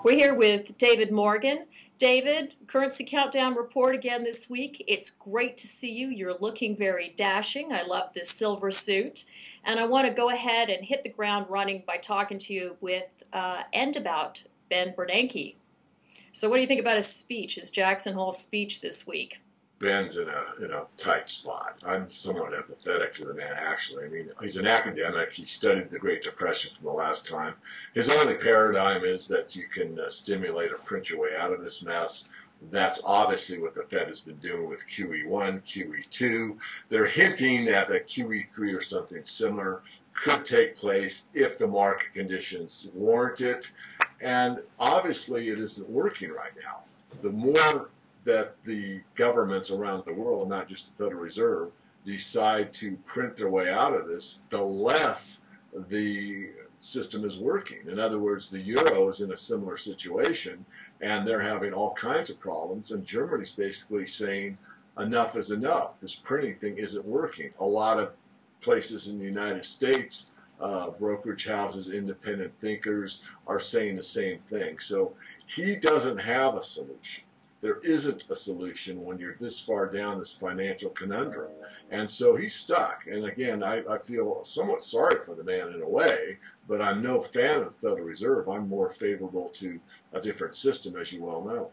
We're here with David Morgan. David, Currency Countdown Report again this week. It's great to see you. You're looking very dashing. I love this silver suit. And I want to go ahead and hit the ground running by talking to you about Ben Bernanke. So what do you think about his speech, his Jackson Hole speech this week? Ben's in a tight spot. I'm somewhat empathetic to the man, actually. I mean, he's an academic. He studied the Great Depression from the last time. His only paradigm is that you can stimulate or print your way out of this mess. That's obviously what the Fed has been doing with QE1, QE2. They're hinting that a QE3 or something similar could take place if the market conditions warrant it. And obviously it isn't working right now. The more that the governments around the world, not just the Federal Reserve, decide to print their way out of this, the less the system is working. In other words, the euro is in a similar situation, and they're having all kinds of problems, and Germany's basically saying enough is enough. This printing thing isn't working. A lot of places in the United States, brokerage houses, independent thinkers are saying the same thing. So he doesn't have a solution. There isn't a solution when you're this far down this financial conundrum. And so he's stuck. And again, I feel somewhat sorry for the man in a way, but I'm no fan of the Federal Reserve. I'm more favorable to a different system, as you well know.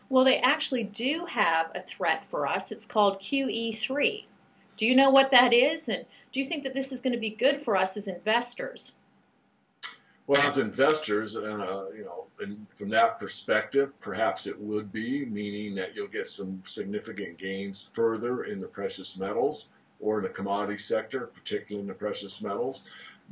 Well, they actually do have a threat for us. It's called QE3. Do you know what that is? And do you think that this is going to be good for us as investors? Well, as investors, and from that perspective, perhaps it would be, meaning that you'll get some significant gains further in the precious metals or the commodity sector, particularly in the precious metals.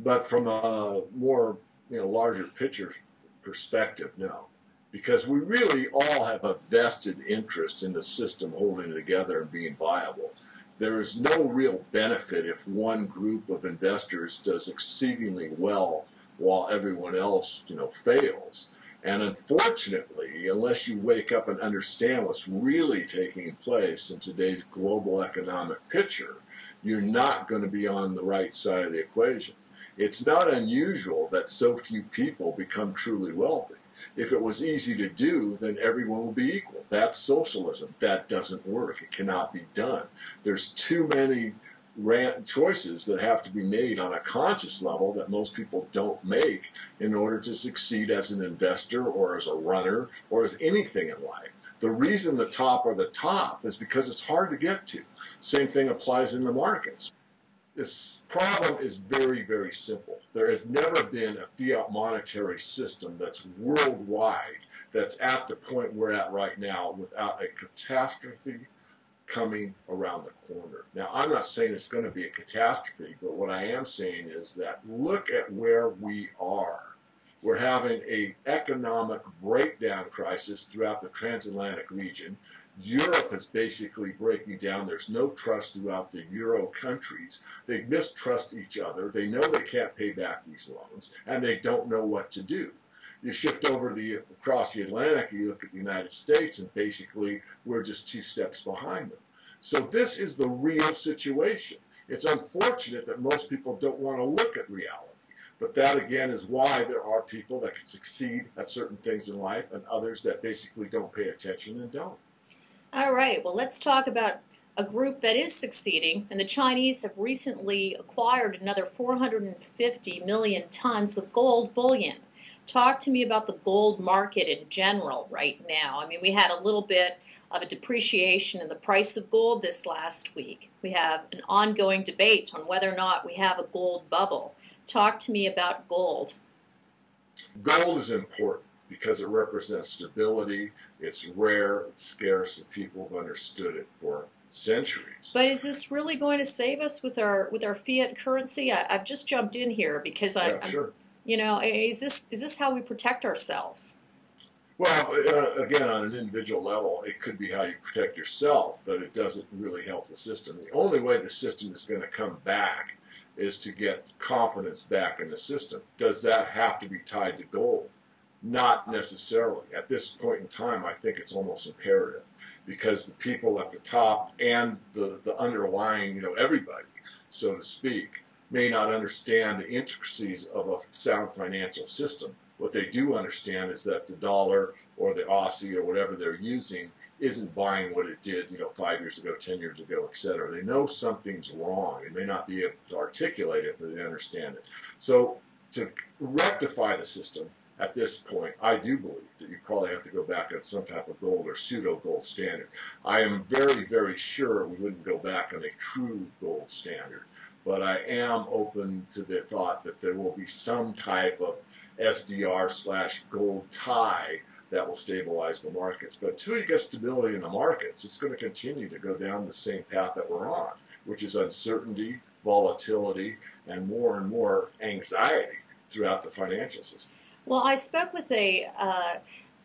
But from a more, larger picture perspective, no. Because we really all have a vested interest in the system holding together and being viable. There is no real benefit if one group of investors does exceedingly well while everyone else, fails. And unfortunately, unless you wake up and understand what's really taking place in today's global economic picture, you're not going to be on the right side of the equation. It's not unusual that so few people become truly wealthy. If it was easy to do, then everyone will be equal. That's socialism. That doesn't work. It cannot be done. There's too many choices that have to be made on a conscious level that most people don't make in order to succeed as an investor or as a runner or as anything in life. The reason the top are the top is because it's hard to get to. Same thing applies in the markets. This problem is very, very simple. There has never been a fiat monetary system that's worldwide, that's at the point we're at right now without a catastrophe coming around the corner. Now, I'm not saying it's going to be a catastrophe, but what I am saying is that look at where we are. We're having an economic breakdown crisis throughout the transatlantic region. Europe is basically breaking down. There's no trust throughout the Euro countries. They mistrust each other. They know they can't pay back these loans, and they don't know what to do. You shift over across the Atlantic, you look at the United States, and basically we're just 2 steps behind them. So this is the real situation. It's unfortunate that most people don't want to look at reality. But that, again, is why there are people that can succeed at certain things in life and others that basically don't pay attention and don't. All right, well, let's talk about a group that is succeeding, and the Chinese have recently acquired another 450 million tons of gold bullion. Talk to me about the gold market in general right now. I mean, we had a little bit of a depreciation in the price of gold this last week. We have an ongoing debate on whether or not we have a gold bubble. Talk to me about gold. Gold is important because it represents stability. It's rare, it's scarce, and people have understood it for centuries. But is this really going to save us with our fiat currency? I've just jumped in here because Sure. Is this how we protect ourselves? Well, again, on an individual level, it could be how you protect yourself, but it doesn't really help the system. The only way the system is going to come back is to get confidence back in the system. Does that have to be tied to gold? Not necessarily. At this point in time, I think it's almost imperative because the people at the top and the underlying, everybody, so to speak, may not understand the intricacies of a sound financial system. What they do understand is that the dollar or the Aussie or whatever they're using isn't buying what it did, 5 years ago, 10 years ago, et cetera. They know something's wrong. They may not be able to articulate it, but they understand it. So to rectify the system at this point, I do believe that you probably have to go back on some type of gold or pseudo-gold standard. I am very, very sure we wouldn't go back on a true gold standard, but I am open to the thought that there will be some type of SDR/gold tie that will stabilize the markets. But until you get stability in the markets, it's going to continue to go down the same path that we're on, which is uncertainty, volatility, and more anxiety throughout the financial system. Well, I spoke with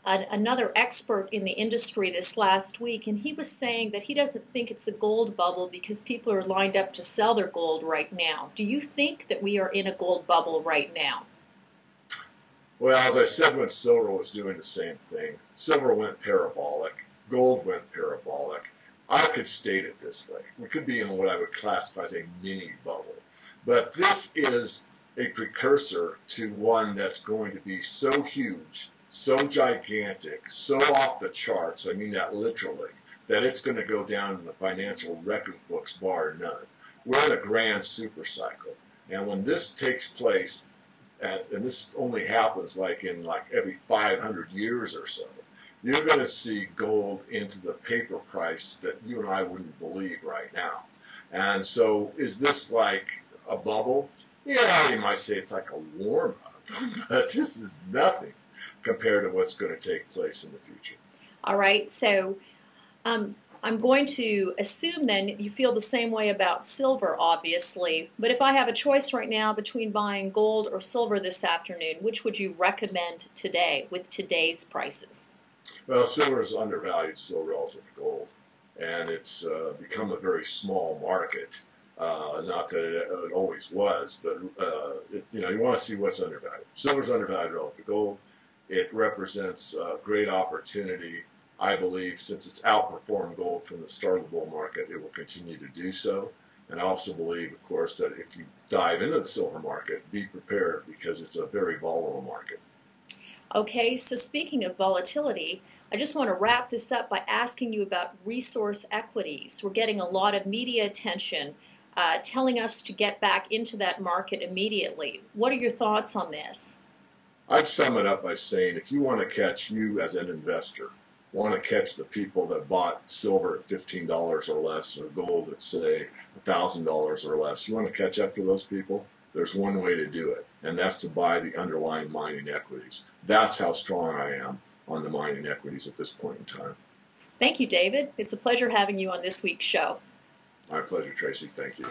another expert in the industry this last week, and he was saying that he doesn't think it's a gold bubble because people are lined up to sell their gold right now. Do you think that we are in a gold bubble right now? Well, as I said when silver was doing the same thing, silver went parabolic, gold went parabolic. I could state it this way. We could be in what I would classify as a mini bubble. But this is a precursor to one that's going to be so huge, so gigantic, so off the charts, I mean that literally, that it's going to go down in the financial record books bar none. We're in a grand super cycle. And when this takes place, and this only happens like every 500 years or so, you're going to see gold into the paper price that you and I wouldn't believe right now. And so is this like a bubble? Yeah, you might say it's like a warm-up, but this is nothing compared to what's going to take place in the future. All right, so I'm going to assume then you feel the same way about silver, obviously, but if I have a choice right now between buying gold or silver this afternoon, which would you recommend today with today's prices? Well, silver is undervalued still relative to gold, and it's become a very small market. Not that it always was, but you want to see what's undervalued. Silver's undervalued relative to gold. It represents a great opportunity. I believe since it's outperformed gold from the start of the bull market, it will continue to do so. And I also believe, of course, that if you dive into the silver market, be prepared because it's a very volatile market. Okay, so speaking of volatility, I just want to wrap this up by asking you about resource equities. We're getting a lot of media attention telling us to get back into that market immediately. What are your thoughts on this? I'd sum it up by saying if you want to catch, you as an investor, want to catch the people that bought silver at $15 or less or gold at, say, $1,000 or less, you want to catch up to those people, there's one way to do it, and that's to buy the underlying mining equities. That's how strong I am on the mining equities at this point in time. Thank you, David. It's a pleasure having you on this week's show. My pleasure, Tracy. Thank you.